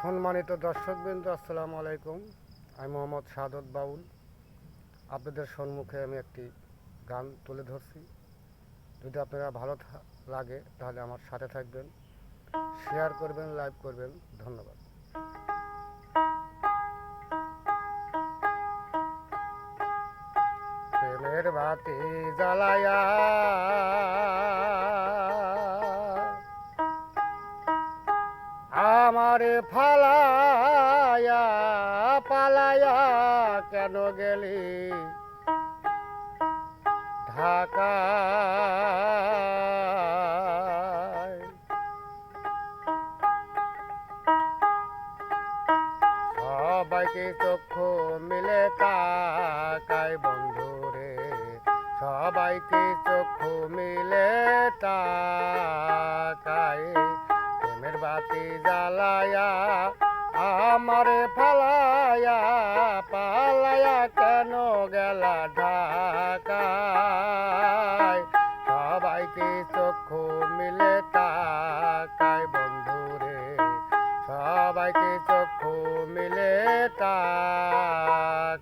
সম্মানিত দর্শকবৃন্দ, আসসালামু আলাইকুম। আমি মোহাম্মদ সাদত বাউল। আপনাদের সম্মুখে আমি একটি গান তুলে ধরছি। যদি আপনারা ভালো লাগে তাহলে আমার সাথে থাকবেন, শেয়ার করবেন, লাইক করবেন। ধন্যবাদ। প্রেমের বাতি জ্বালায়া আমারে ফালায়া পালায়া কেন গেলি ঢাকায়? সবাইকে চক্ষু মিলে তাকায় বন্ধুরে, সবাইকে চক্ষু মিলে তাকায়। প্রেমের বাতি জ্বালায়া আমারে ফালায়া পালায়া কেন গেলা ঢাকায়? সবাইকে চক্ষু মিলে তাকায় বন্ধুরে, সবাইকে চক্ষু মিলে তাকায়।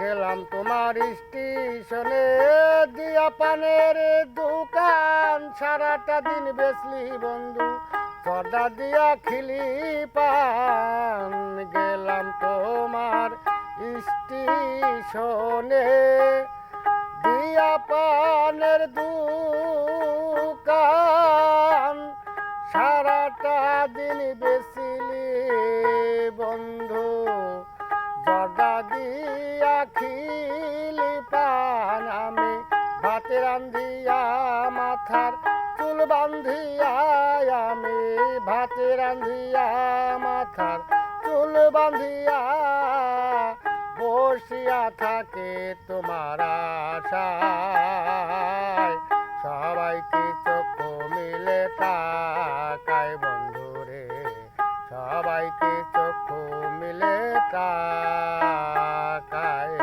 গেলাম তোমার স্টেশনে দিয়া পানের দোকান, সারাটা দিন বেচলি বন্ধু সর্দা দিয়া খিলি পান। গেলাম তোমার স্টেশনে দিয়া পানের দোকান, সারাটা দিন বেচলি বন্ধু জর্দা দিয়া খিলি পান। আমি ভাতে রান্ধিয়া মাথার চুল বান্ধিয়া, আমি ভাতে রান্ধিয়া মাথার চুল বান্ধিয়া বসিয়া থাকে তোমার আশায়। সবাইকে চক্ষু মিলে তাকায় বন্ধুরে, সবাইকে চক্ষু মিলে তাকায়।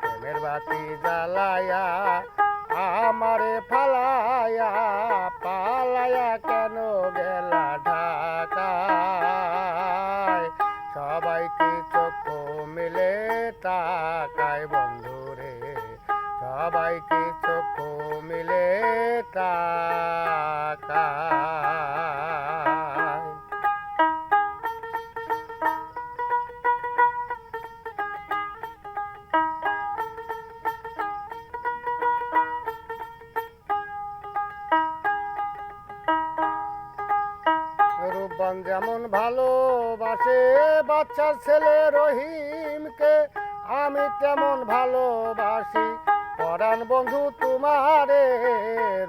প্রেমের বাতি জ্বালায়া আমারে ফালায়া পালায়া কেন গেলা ঢাকায়? সবাইকে চক্ষু মিলে তাকায় বন্ধুরে, সবাইকে চক্ষু মিলে তাকায়। রূপবান যেমন ভালোবাসে বাচ্চার ছেলে রহিমকে, আমি তেমন ভালোবাসি পরাণ বন্ধু তোমারে।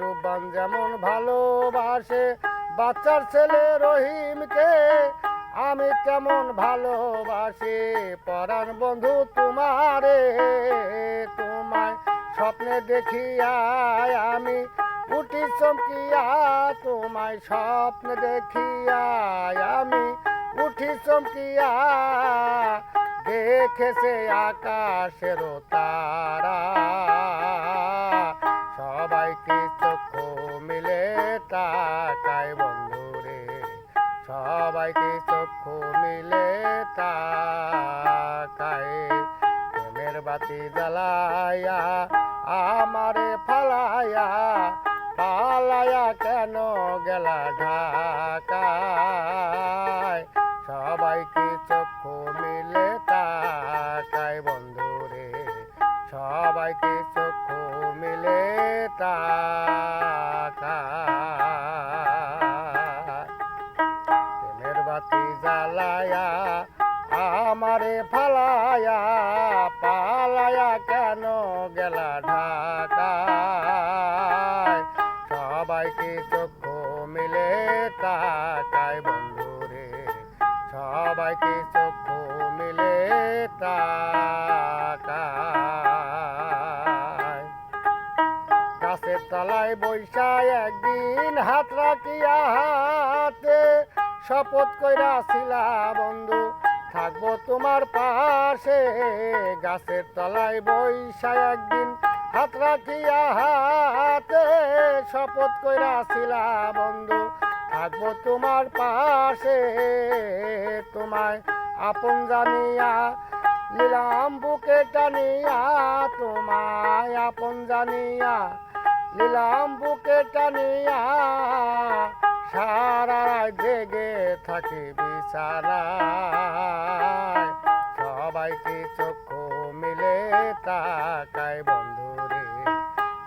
রূপবান যেমন ভালোবাসে বাচ্চার ছেলে রহিমকে, আমি তেমন ভালোবাসি পরাণ বন্ধু তোমারে। তোমায় স্বপ্নে দেখিয়া আমি উঠি চমকিয়া, তোমায় স্বপ্ন দেখিয়া আমি উঠি চমকিয়া। দেখেছে আকাশের তারা, সবাইকে চক্ষু মিলে তাকায় বন্ধুরে, সবাইকে চক্ষু মিলে তাকায়। প্রেমের বাতি জ্বালায়া আমারে ফালায়া পালায়া কেন গেলা ঢাকায়? সবাইকে চক্ষু মিলে তাকায় বন্ধুরে, সবাইকে চক্ষু মিলে তাকায়। প্রেমের বাতি জ্বালায়া আমারে ফালায়া পালায়া কেন গেলা ঢাকায়? সবাইকে চক্ষু মিলে তাকায় বন্ধুরে, সবাইকে চক্ষু মিলে তাকায়। গাছের তলায় বৈশা একদিন হাত রাখিয়া হাতে শপথ কইরাছিলা বন্ধু থাকবো তোমার পাশে, গাছের তলায় বৈশা একদিন হাত রাখিয়া হাতে, শপথ কইরাছিলা বন্ধু থাকবো তোমার পাশে, তোমায় আপন জানিয়া লীলাম বুকে টানিয়া, তোমায় আপন জানিয়া লীলাম বুকে টানিয়া, সারা রাত জেগে থাকি বিছানায়, সবাইকে চক্ষু মিলে তাকায় বন্ধুরে,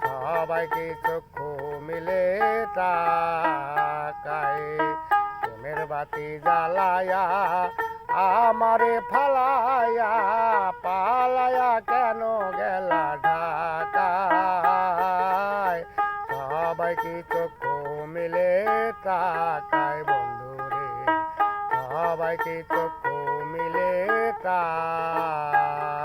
সবাইকে চক্ষু মিলে তাকায়, প্রেমের বাতি জ্বালায়া আমারে ফালায়া, পালায়া কেন গেলা ঢাকায়, সবাইকে চক্ষু মিলে তাকায় বন্ধুরে, সবাইকে চক্ষু মিলে তাকায়।